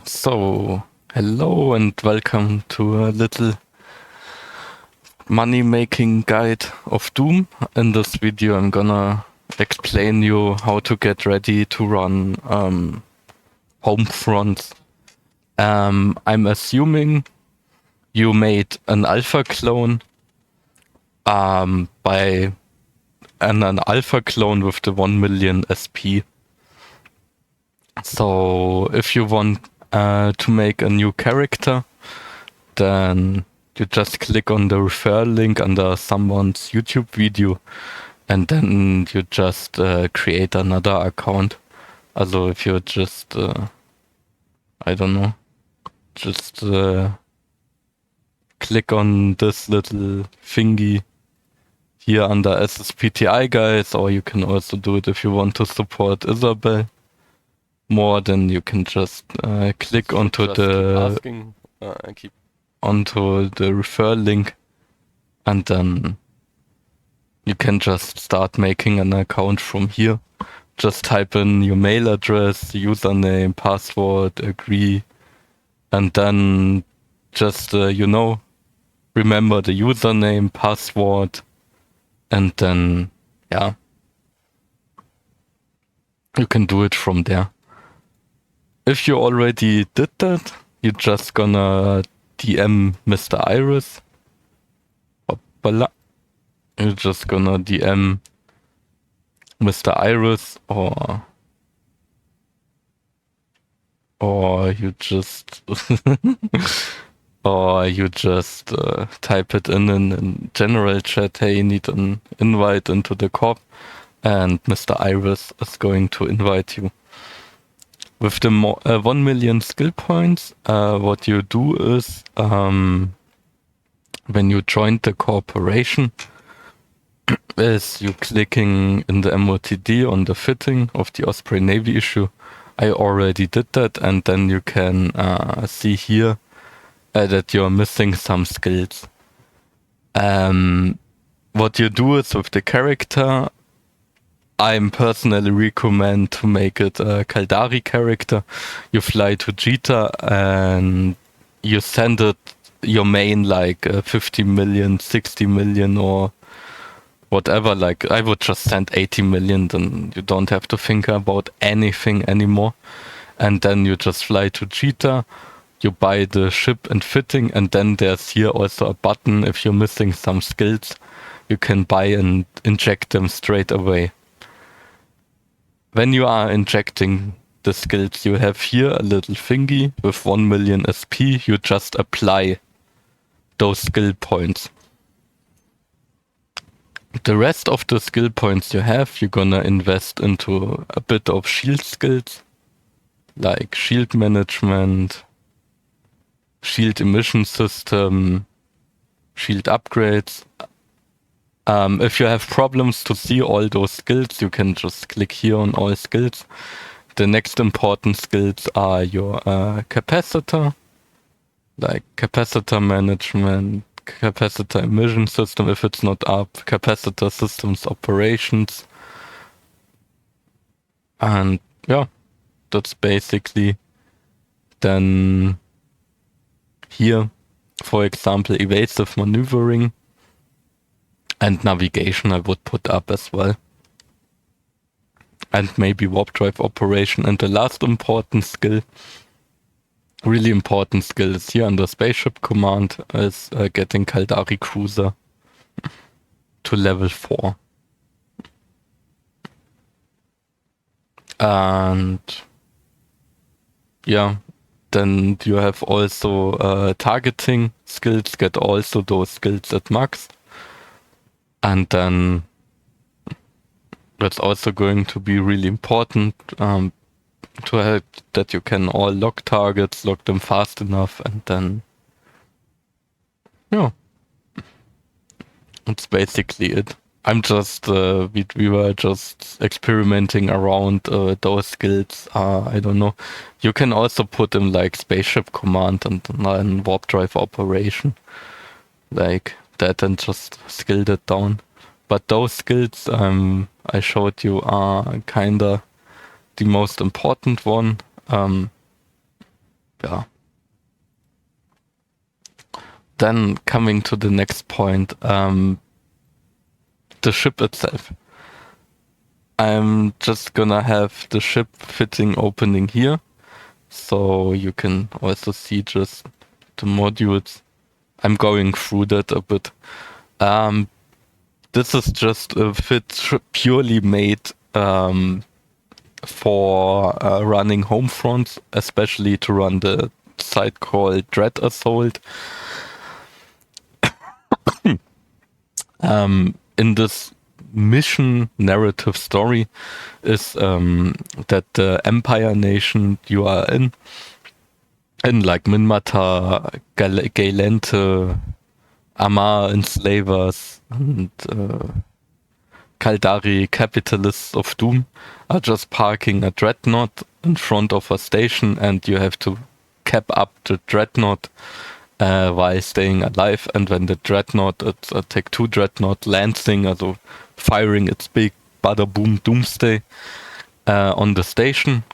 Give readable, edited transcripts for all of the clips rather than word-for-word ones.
So, hello and welcome to a little money making guide of Doom. In this video, I'm gonna explain you how to get ready to run home fronts. I'm assuming you made an alpha clone by an alpha clone with the 1 million SP. So if you want to make a new character, then you just click on the referral link under someone's YouTube video and then you just create another account. Also if you just, I don't know, just click on this little thingy here under SSPTI guys, or you can also do it if you want to support Isabel more, then you can just click onto onto the referral link, and then you can just start making an account from here. Just type in your mail address, username, password, agree, and then just, remember the username, password, and then, yeah, you can do it from there. If you already did that, you're just gonna DM Mr. Iris. Hoppala. You're just gonna DM Mr. Iris, or you just or you just type it in general chat. Hey, you need an invite into the corp, and Mr. Iris is going to invite you. With the 1 million skill points, what you do is, when you join the corporation, is you clicking in the MOTD on the fitting of the Osprey Navy issue. I already did that, and then you can see here that you're missing some skills. What you do is with the character, I'm personally recommend to make it a Kaldari character. You fly to Jita and you send it your main like 50 million, 60 million or whatever. Like I would just send 80 million, then you don't have to think about anything anymore. And then you just fly to Jita, you buy the ship and fitting, and then there's here also a button. If you're missing some skills, you can buy and inject them straight away. When you are injecting the skills, you have here a little thingy with 1 million SP. You just apply those skill points. The rest of the skill points you have, you're gonna invest into a bit of shield skills, like shield management, shield emission system, shield upgrades. If you have problems to see all those skills, you can just click here on all skills. The next important skills are your capacitor, like capacitor management, capacitor emission system if it's not up, capacitor systems operations. And yeah, that's basically then here, for example, evasive maneuvering and navigation I would put up as well. And maybe warp drive operation. And the last important skill, really important skill, is here under spaceship command, is getting Kaldari cruiser to level 4. And yeah, then you have also targeting skills, get also those skills at max. And then that's also going to be really important to have that you can all lock targets, lock them fast enough, and then yeah, that's basically it. I'm just we were just experimenting around those skills. I don't know. You can also put them like spaceship command and warp drive operation, like that, and just skill it down. But those skills I showed you are kinda the most important one. yeah. Then coming to the next point, the ship itself. I'm just gonna have the ship fitting opening here, so you can also see just the modules. I'm going through that a bit. This is just a fit purely made for running home fronts, especially to run the site called Dread Assault. In this mission narrative story is that the Empire nation you are in like Minmatar, Gaelente, Amar enslavers, and Kaldari capitalists of Doom are just parking a dreadnought in front of a station, and you have to cap up the dreadnought while staying alive. And when the dreadnought, it's a Tech 2 dreadnought lancing, also firing its big bada boom doomsday on the station,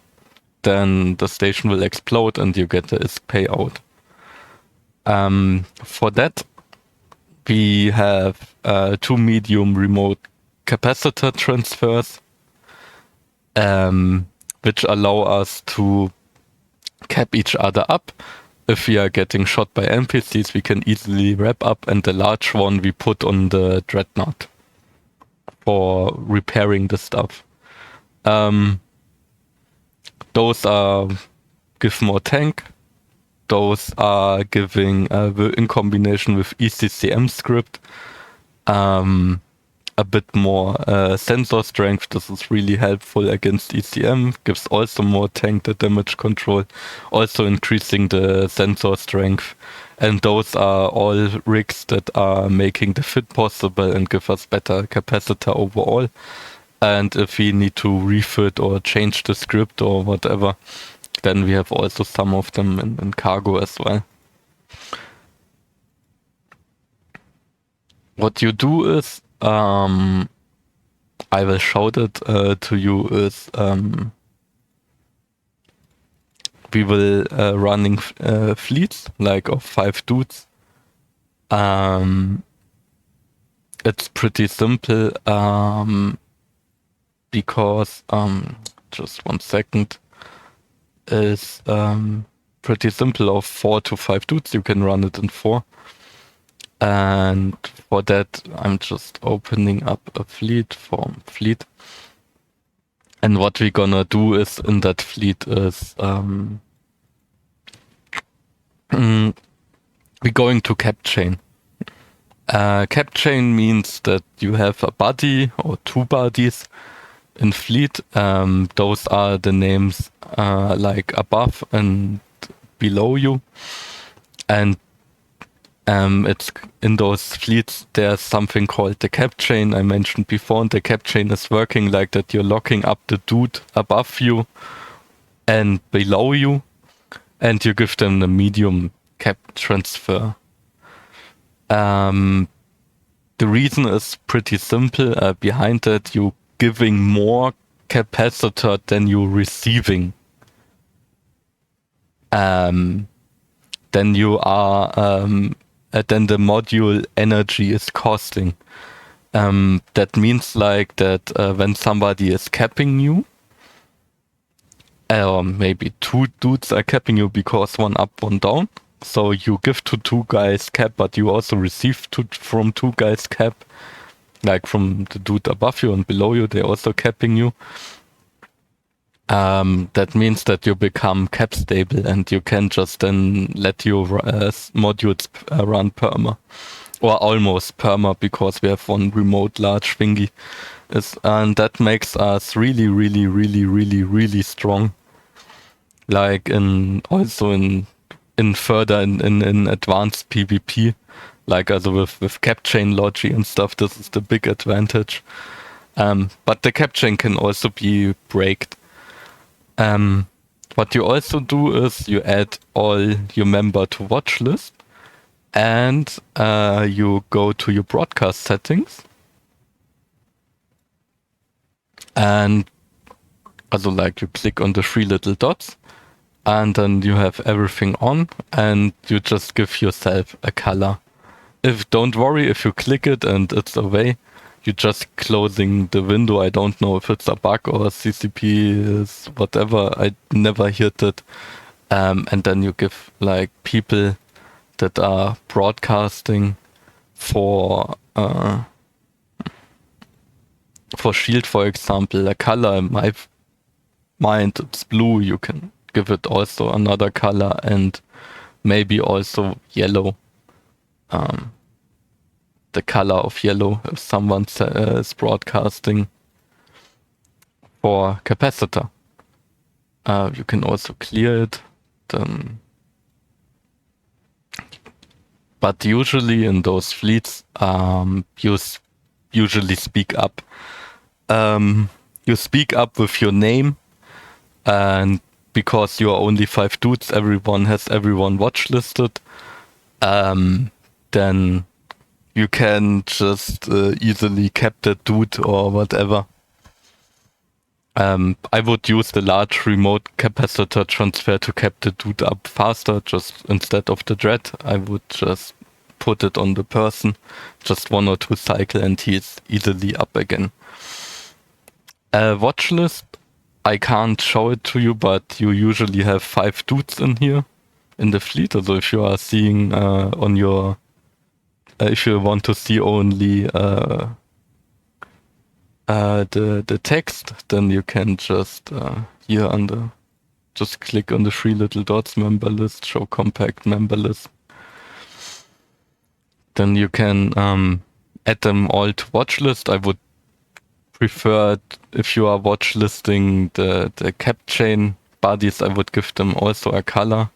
then the station will explode and you get the ISK payout. For that, we have 2 medium remote capacitor transfers, which allow us to cap each other up. If we are getting shot by NPCs, we can easily wrap up, and the large one we put on the dreadnought for repairing the stuff. Those are give more tank. Those are giving, in combination with ECCM script, a bit more sensor strength. This is really helpful against ECM. Gives also more tank the damage control, also increasing the sensor strength. And those are all rigs that are making the fit possible and give us better capacitor overall. And if we need to refit or change the script or whatever, then we have also some of them in cargo as well. What you do is, I will show that to you, is we will running fleets like of 5 dudes. It's pretty simple because just 1 second, is pretty simple. Of 4 to 5 dudes, you can run it in 4. And for that, I'm just opening up a fleet from fleet. And what we're gonna do is in that fleet is we're going to Capchain. Capchain means that you have a buddy or 2 buddies in fleet. Those are the names like above and below you. And it's in those fleets, there's something called the Capchain I mentioned before, and the Capchain is working like that. You're locking up the dude above you and below you, and you give them the medium cap transfer. The reason is pretty simple. Behind that, you giving more capacitor than you receiving. Then you are then the module energy is costing. That means like that when somebody is capping you, or maybe 2 dudes are capping you because 1 up, 1 down. So you give to 2 guys cap, but you also receive from 2 guys cap, like from the dude above you and below you, they're also capping you. That means that you become cap stable and you can just then let your modules run perma, or almost perma, because we have 1 remote large thingy. And that makes us really, really, really, really, really strong. Like also in further in advanced PvP, like also with Capchain logic and stuff. This is the big advantage. But the Capchain can also be braked. What you also do is you add all your member to watch list, and you go to your broadcast settings, and also like you click on the 3 little dots, and then you have everything on, and you just give yourself a color. Don't worry if you click it and it's away. You're just closing the window. I don't know if it's a bug or CCP is whatever. I never heard it. And then you give like people that are broadcasting for Shield, for example, a color. In my mind, it's blue. You can give it also another color and maybe also yellow. The color of yellow if someone is broadcasting for capacitor. You can also clear it. But usually in those fleets, you usually speak up. You speak up with your name, and because you are only 5 dudes, everyone has everyone watch listed. Then you can just easily cap that dude or whatever. I would use the large remote capacitor transfer to cap the dude up faster. Just instead of the dread, I would just put it on the person, just 1 or 2 cycle, and he's easily up again. Watch list, I can't show it to you, but you usually have 5 dudes in here in the fleet. So if you are seeing on your if you want to see only the text, then you can just here just click on the 3 little dots, member list, show compact member list. Then you can add them all to watch list. I would prefer if you are watch listing the Capchain bodies, I would give them also a color.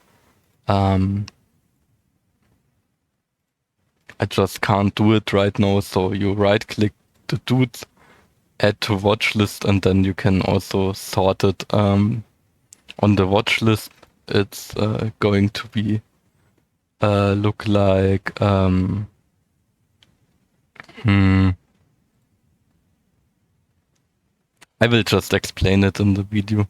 I just can't do it right now, so you right click the dudes, add to watch list, and then you can also sort it on the watch list. It's going to be look like I will just explain it in the video.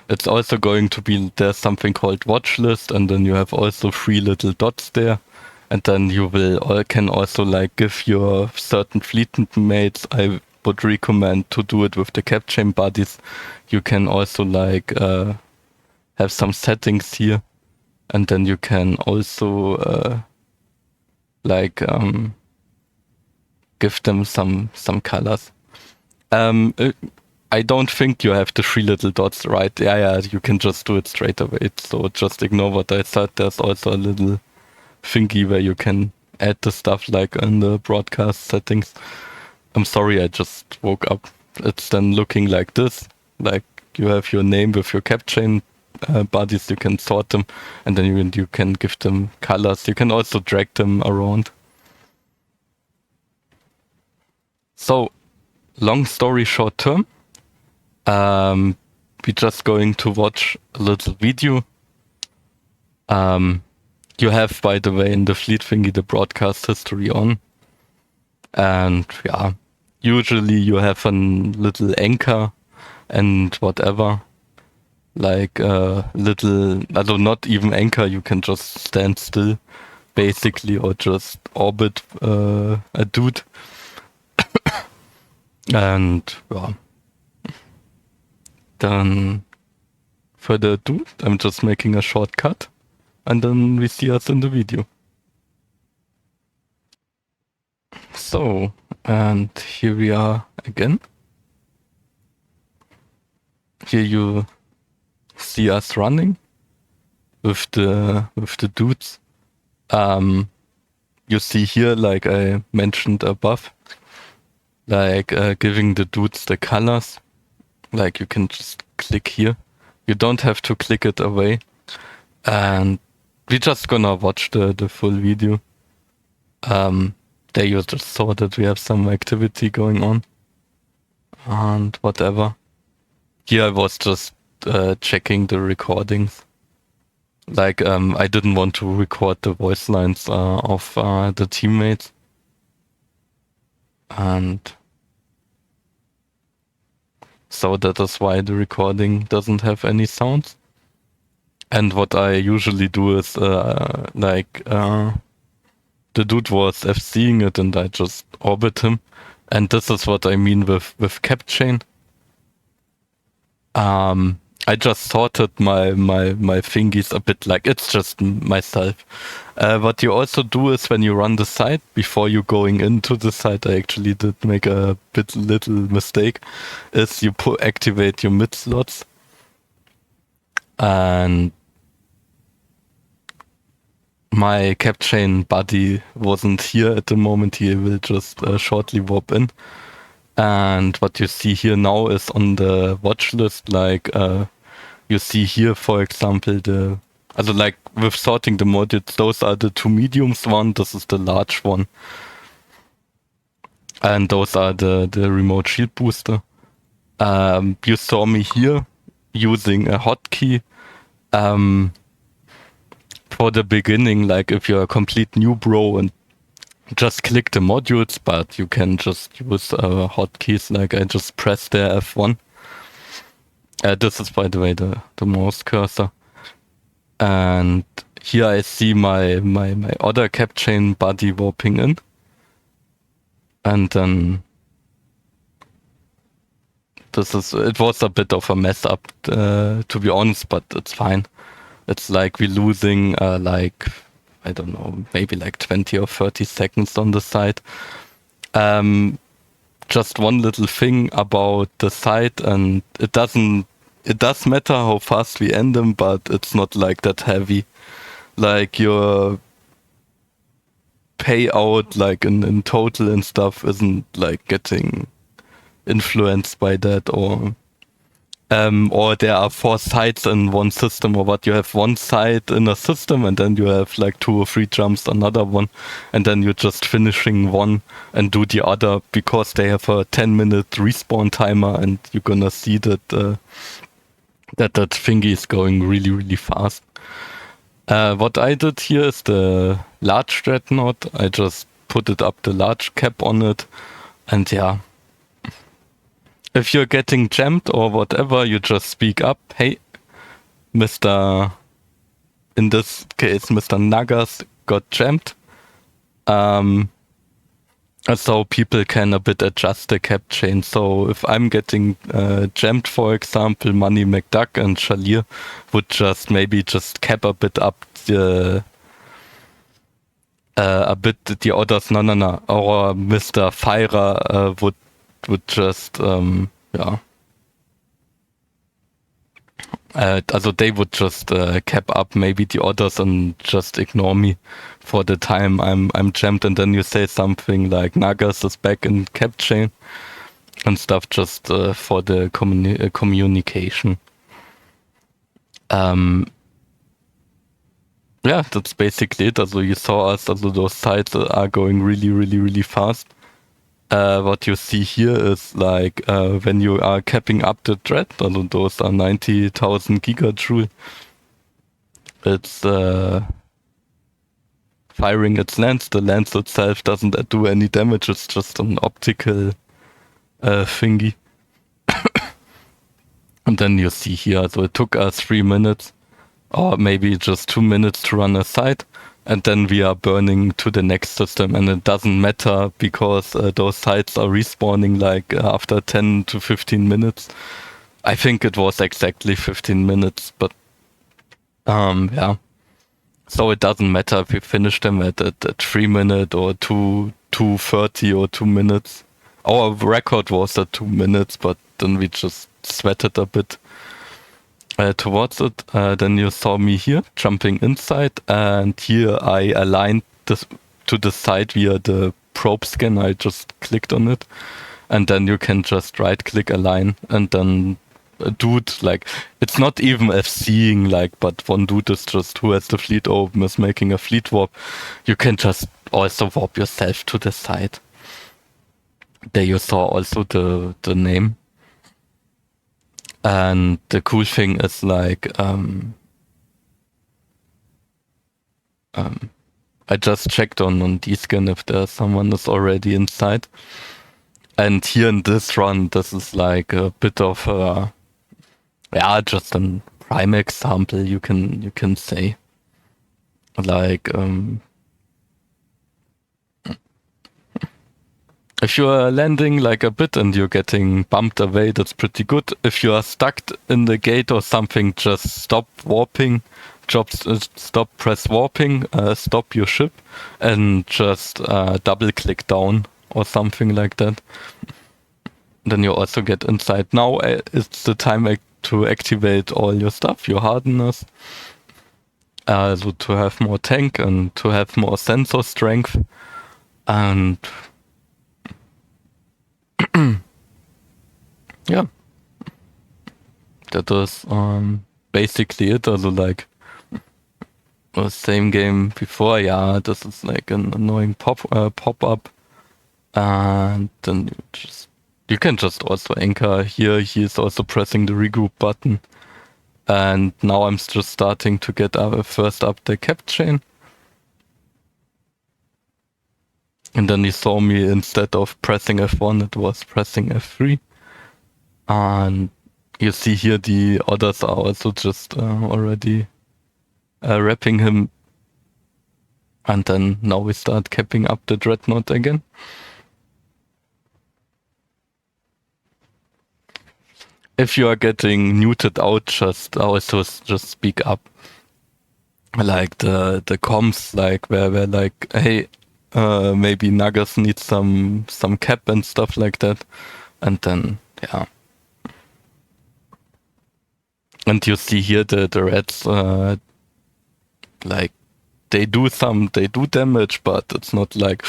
It's also going to be, there's something called watch list, and then you have also 3 little dots there. And then you can also like give your certain fleet mates, I would recommend to do it with the Capchain bodies. You can also like have some settings here, and then you can also like give them some colors. I don't think you have the 3 little dots, right? Yeah, you can just do it straight away. So just ignore what I said. There's also a little thingy where you can add the stuff like in the broadcast settings. I'm sorry, I just woke up. It's then looking like this. Like you have your name with your Capchain bodies, you can sort them, and then you can give them colors. You can also drag them around. So, long story short term, we're just going to watch a little video. You have, by the way, in the fleet thingy, the broadcast history on. And yeah, usually you have a little anchor and whatever. Like a little, although not even anchor, you can just stand still, basically, or just orbit a dude. And yeah. Then for the dude, I'm just making a shortcut. And then we see us in the video. So, and here we are again. Here you see us running with the dudes. You see here, like I mentioned above, like giving the dudes the colors. Like you can just click here. You don't have to click it away. And we're just gonna watch the full video. There you just saw that we have some activity going on. And whatever. Here I was just checking the recordings. Like I didn't want to record the voice lines of the teammates. And so that is why the recording doesn't have any sounds. And what I usually do is the dude was FCing it and I just orbit him. And this is what I mean with Capchain. I just sorted my thingies a bit, like it's just myself. What you also do is when you run the site, before you going into the site, I actually did make a little mistake, is you activate your mid slots. And my Capchain buddy wasn't here at the moment. He will just shortly warp in. And what you see here now is on the watch list, like you see here, for example, like with sorting the modules, those are the two mediums one, this is the large one. And those are the remote shield booster. You saw me here using a hotkey. For the beginning, like if you're a complete new bro and just click the modules, but you can just use hotkeys, like I just press the F1. This is, by the way, the mouse cursor. And here I see my other Capchain buddy warping in. And then it was a bit of a mess up, to be honest, but it's fine. It's like we're losing like, I don't know, maybe like 20 or 30 seconds on the side. Just one little thing about the site, and it does matter how fast we end them, but it's not like that heavy. Like your payout, like in total and stuff, isn't like getting influenced by that, or there are 4 sites in one system, or what, you have one site in a system and then you have like 2 or 3 jumps another one, and then you're just finishing one and do the other, because they have a 10-minute respawn timer, and you're gonna see that that thingy is going really, really fast. What I did here is the large dreadnought. I just put it up the large cap on it, and yeah, if you're getting jammed or whatever, you just speak up. Hey, Mr. In this case, Mr. Nagas got jammed. So people can a bit adjust the Capchain. So if I'm getting jammed, for example, Money McDuck and Shalir would just maybe just cap a bit up the others. No. Or Mr. Fira would just also they would just cap up maybe the others and just ignore me for the time I'm jammed, and then you say something like Nagas is back in Capchain and stuff, just for the communication. Yeah, that's basically it. Also you saw us, also those sites are going really, really, really fast. What you see here is like when you are capping up the dread, also those are 90,000 gigajoule. It's firing its lens. The lens itself doesn't do any damage. It's just an optical thingy. And then you see here, so it took us 3 minutes, or maybe just 2 minutes to run a site. And then we are burning to the next system, and it doesn't matter because those sites are respawning like after 10 to 15 minutes. I think it was exactly 15 minutes, but yeah. So it doesn't matter if we finish them at 3 minutes or 2:30 or 2 minutes. Our record was at 2 minutes, but then we just sweated a bit towards it. Then you saw me here jumping inside, and here I aligned this to the side via the probe scan. I just clicked on it, and then you can just right click align, and then a dude, like, it's not even FCing, like, but one dude is just, who has the fleet open, is making a fleet warp. You can just also warp yourself to the side. There you saw also the name. And the cool thing is, like, I just checked on dscan if there's someone that's already inside. And here in this run, this is like a bit of just a prime example you can say. Like if you are landing like a bit and you're getting bumped away, that's pretty good. If you are stuck in the gate or something, just stop warping, stop press warping, stop your ship, and just double click down or something like that. Then you also get inside. Now it's the time to activate all your stuff, your hardeners, so to have more tank and to have more sensor strength. And yeah, that is basically it. Also like the same game before. Yeah, this is like an annoying pop up, and then you can just also anchor here. He is also pressing the regroup button, and now I'm just starting to get first up the Capchain. And then he saw me, instead of pressing F1, it was pressing F3. And you see here the others are also just already wrapping him. And then now we start capping up the Dreadnought again. If you are getting muted out, just speak up. Like the comms, like where like, hey, maybe Nagas need some cap and stuff like that. And then, yeah. And you see here the reds, like, they do damage, but it's not like,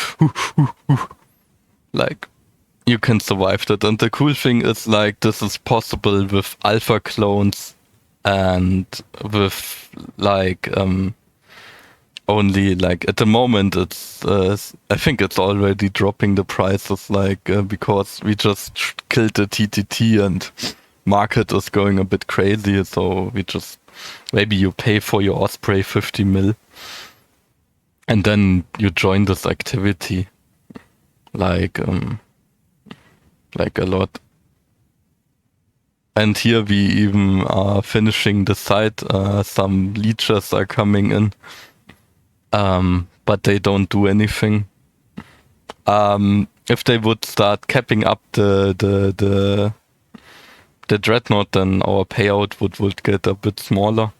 like, you can survive that. And the cool thing is, like, this is possible with alpha clones and with, like, only, like, at the moment it's, I think it's already dropping the prices, like, because we just killed the TTT and market is going a bit crazy, so we just, maybe you pay for your Osprey 50 mil and then you join this activity, like a lot. And here we even are finishing the site. Some leeches are coming in, but they don't do anything. If they would start capping up the Dreadnought, then our payout would get a bit smaller.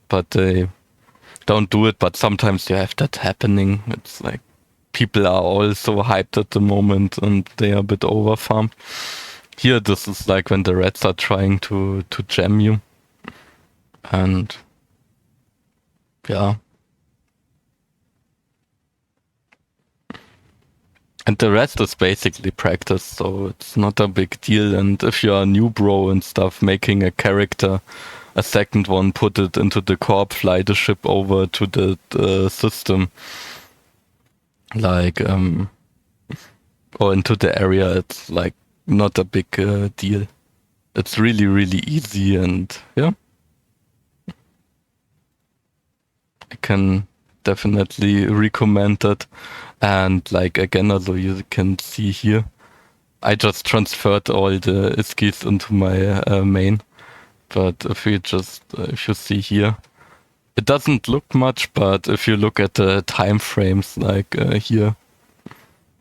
But they don't do it. But sometimes you have that happening. It's like people are all so hyped at the moment and they are a bit overfarmed. Here, this is like when the reds are trying to jam you. And yeah. And the rest is basically practice, so it's not a big deal. And if you're a new bro and stuff, making a character, a second one, put it into the corp, fly the ship over to the system, like, or into the area, it's like not a big deal. It's really, really easy, and yeah. I can definitely recommend it. And like again, also you can see here, I just transferred all the iskies into my main. But if you see here, it doesn't look much, but if you look at the time frames, like here,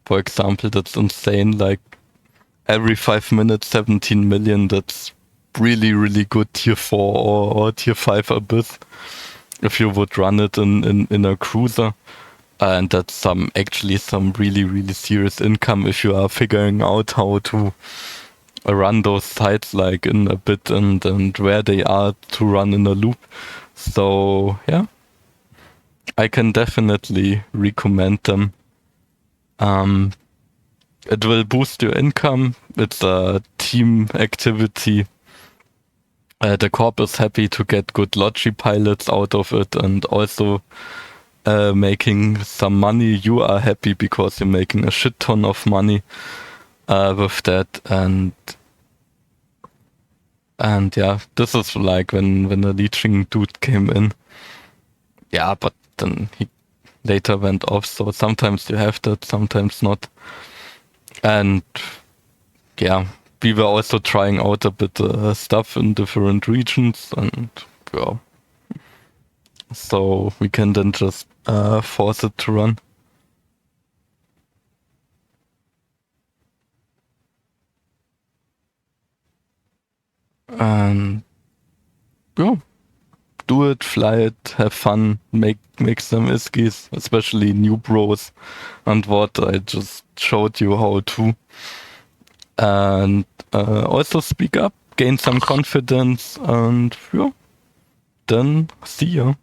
for example, that's insane. Like every 5 minutes, 17 million. That's really, really good tier 4 or tier 5 abyss. If you would run it in a cruiser. And that's actually some really, really serious income if you are figuring out how to run those sites like in a bit and where they are to run in a loop. So yeah, I can definitely recommend them. It will boost your income. It's a team activity. The corp is happy to get good logi pilots out of it, and also making some money. You are happy because you're making a shit ton of money with that. And yeah, this is like when the leeching dude came in. Yeah, but then he later went off, so sometimes you have that, sometimes not. And yeah, we were also trying out a bit stuff in different regions, and yeah. So we can then just force it to run. And yeah, do it, fly it, have fun, make some iskies, especially new bros, and what I just showed you how to. And also speak up, gain some confidence, and yeah, then see ya.